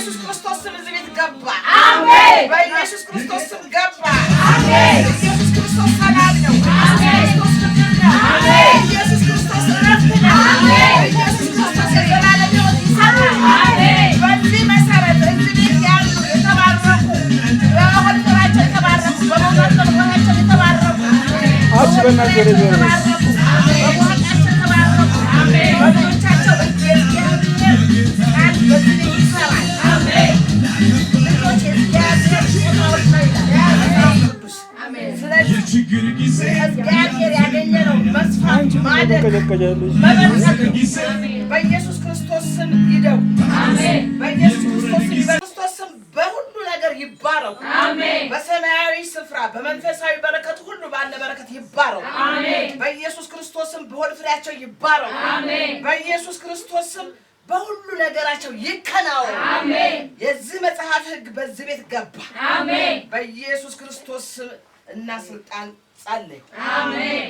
በኢየሱስ ክርስቶስ ስም እዚህ ቤት ገባ። አሜን። በኢየሱስ ክርስቶስ ስም ገባ። አሜን። ኢየሱስ ክርስቶስ ሰላም ነው። አሜን። ኢየሱስ ፍቅር ነው። አሜን። ኢየሱስ ክርስቶስ ረፍት ነው። አሜን። ኢየሱስ ክርስቶስ የዘላለም ሕይወት ይሰጣል። አሜን። በዚህ መሰረት እዚህ ቤት ያሉ የተባረኩ በአሁን ስራቸው የተባረኩ በመውጣት በመግባታቸው የተባረኩ አስበናገር የተባረኩ በመውጣቸው የተባረኩ አሜን። በልጆቻቸው የችግር ጊዜ እግዚአብሔር ያገኘነው መስፋት ማደግ በኢየሱስ ክርስቶስ ስም ይደው። አሜን። በኢየሱስ ክርስቶስ ስም በሁሉ ነገር ይባረው። አሜን። በሰማያዊ ስፍራ በመንፈሳዊ በረከት ሁሉ ባለ በረከት ይባረው። አሜን። በኢየሱስ ክርስቶስ ስም በሆድ ፍሬያቸው ይባረው። አሜን። በኢየሱስ ክርስቶስ ስም በሁሉ ነገራቸው ይከናወን። አሜን። የዚህ መጽሐፍ ሕግ በዚህ ቤት ገባ። አሜን። በኢየሱስ ክርስቶስ ስም እና ስልጣን ጸልይ። አሜን።